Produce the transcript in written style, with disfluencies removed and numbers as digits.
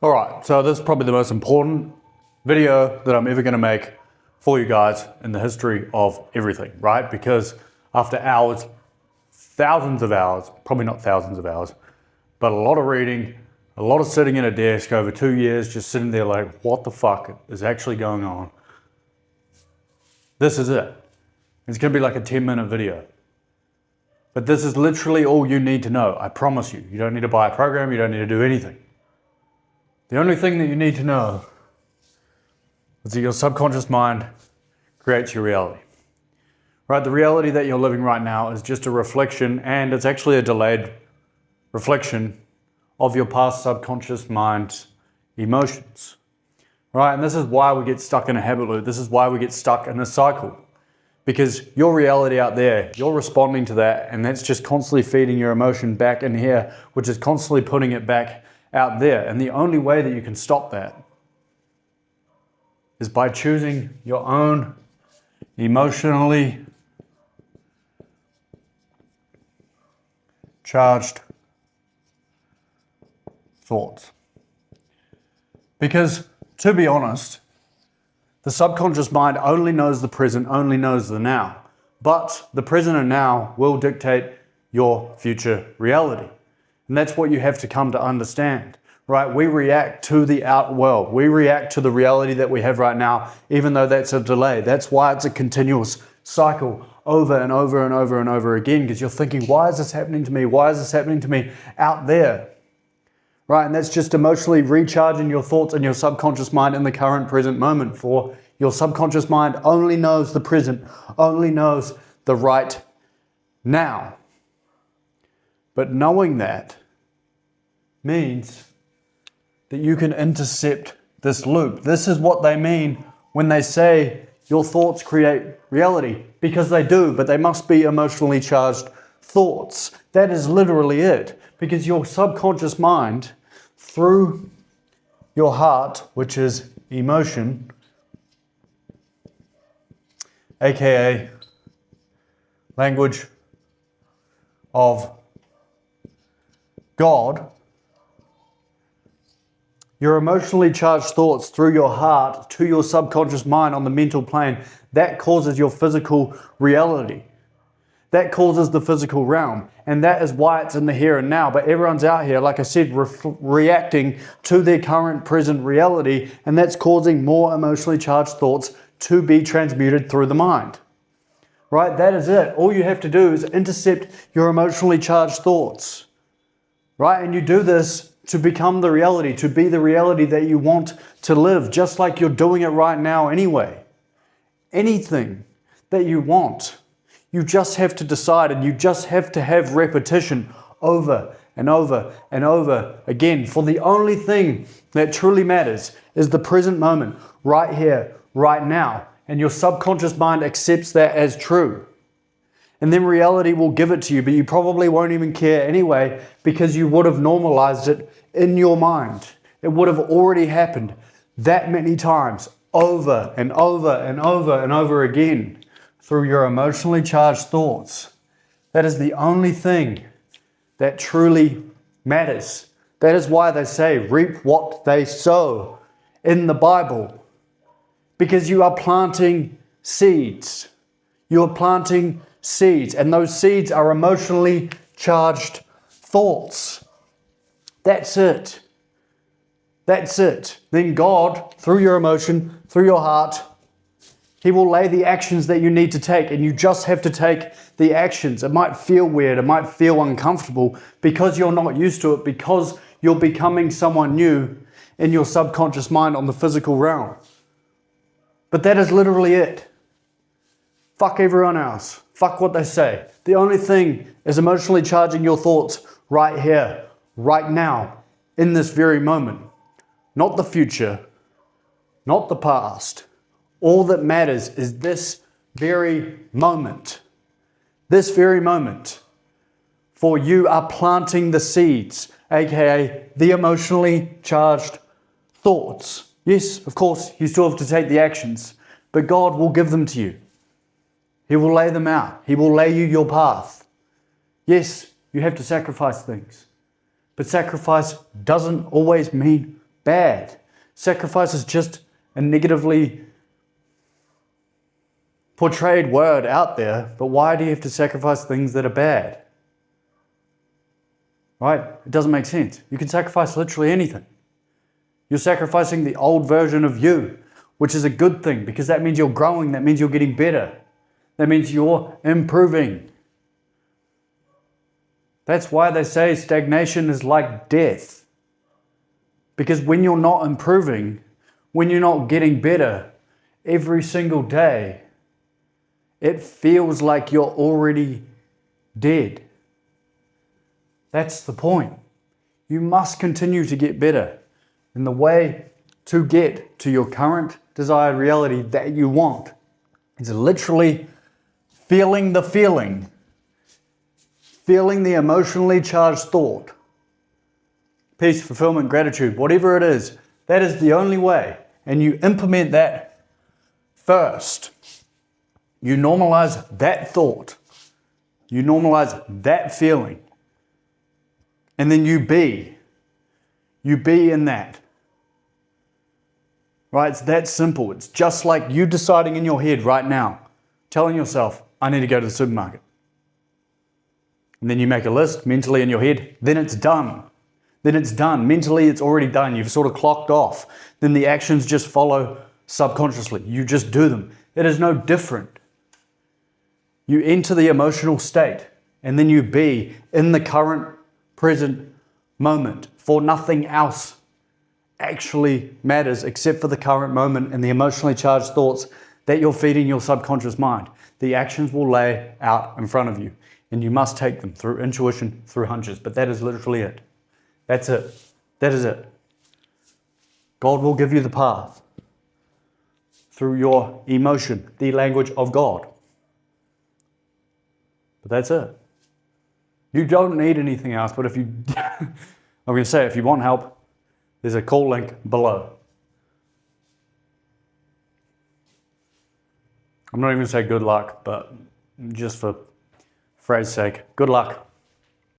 All right, so this is probably the most important video that I'm ever going to make for you guys in the history of everything, right? Because after hours, thousands of hours, probably not thousands of hours, but a lot of reading, a lot of sitting at a desk over 2 years, just sitting there like, what the fuck is actually going on? This is it. It's going to be like a 10-minute video. But this is literally all you need to know. I promise you. You don't need to buy a program. You don't need to do anything. The only thing that you need to know is that your subconscious mind creates your reality. Right? The reality that you're living right now is just a reflection, and it's actually a delayed reflection of your past subconscious mind's emotions. Right? And this is why we get stuck in a habit loop. This is why we get stuck in a cycle. Because your reality out there, you're responding to that, and that's just constantly feeding your emotion back in here, which is constantly putting it back out there. And the only way that you can stop that is by choosing your own emotionally charged thoughts. Because, to be honest, the subconscious mind only knows the present, only knows the now. But the present and now will dictate your future reality. And that's what you have to come to understand, right? We react to the out world. We react to the reality that we have right now, even though that's a delay. That's why it's a continuous cycle over and over and over and over again, because you're thinking, why is this happening to me? Why is this happening to me out there? Right, and that's just emotionally recharging your thoughts and your subconscious mind in the current present moment. For your subconscious mind only knows the present, only knows the right now. But knowing that means that you can intercept this loop. This is what they mean when they say your thoughts create reality, because they do, but they must be emotionally charged thoughts. That is literally it. Because your subconscious mind, through your heart, which is emotion, aka language of God, your emotionally charged thoughts through your heart to your subconscious mind on the mental plane, that causes your physical reality. That causes the physical realm, and that is why it's in the here and now. But everyone's out here, like I said, reacting to their current present reality, and that's causing more emotionally charged thoughts to be transmuted through the mind. Right? That is it. All you have to do is intercept your emotionally charged thoughts. Right? And you do this to become the reality, to be the reality that you want to live, just like you're doing it right now anyway. Anything that you want, you just have to decide, and you just have to have repetition over and over and over again. For the only thing that truly matters is the present moment, right here, right now. And your subconscious mind accepts that as true. And then reality will give it to you, but you probably won't even care anyway, because you would have normalized it in your mind. It would have already happened that many times, over and over and over and over again. Through your emotionally charged thoughts. That is the only thing that truly matters. That is why they say, reap what they sow in the Bible. Because you are planting seeds. You are planting seeds, and those seeds are emotionally charged thoughts. That's it. That's it. Then God, through your emotion, through your heart, He will lay the actions that you need to take, and you just have to take the actions. It might feel weird, it might feel uncomfortable because you're not used to it, because you're becoming someone new in your subconscious mind on the physical realm. But that is literally it. Fuck everyone else. Fuck what they say. The only thing is emotionally charging your thoughts right here, right now, in this very moment. Not the future, not the past. All that matters is this very moment. This very moment. For you are planting the seeds, aka the emotionally charged thoughts. Yes, of course, you still have to take the actions, but God will give them to you. He will lay them out. He will lay you your path. Yes, you have to sacrifice things, but sacrifice doesn't always mean bad. Sacrifice is just a negatively portrayed word out there, but why do you have to sacrifice things that are bad? Right? It doesn't make sense. You can sacrifice literally anything. You're sacrificing the old version of you, which is a good thing because that means you're growing, that means you're getting better. That means you're improving. That's why they say stagnation is like death. Because when you're not improving, when you're not getting better every single day, it feels like you're already dead. That's the point. You must continue to get better. And the way to get to your current desired reality that you want is literally feeling the feeling, feeling the emotionally charged thought, peace, fulfillment, gratitude, whatever it is, that is the only way. And you implement that first. You normalize that thought. You normalize that feeling. And then you be in that. Right? It's that simple. It's just like you deciding in your head right now, telling yourself, I need to go to the supermarket. And then you make a list mentally in your head, then it's done. Then it's done. Mentally, it's already done. You've sort of clocked off. Then the actions just follow subconsciously. You just do them. It is no different. You enter the emotional state and then you be in the current present moment, for nothing else actually matters except for the current moment and the emotionally charged thoughts that you're feeding your subconscious mind. The actions will lay out in front of you and you must take them through intuition, through hunches, but that is literally it. That's it. That is it. God will give you the path through your emotion, the language of God. But that's it. You don't need anything else, but if you, I'm going to say, if you want help, there's a call link below. I'm not even going to say good luck, but just for phrase sake, good luck.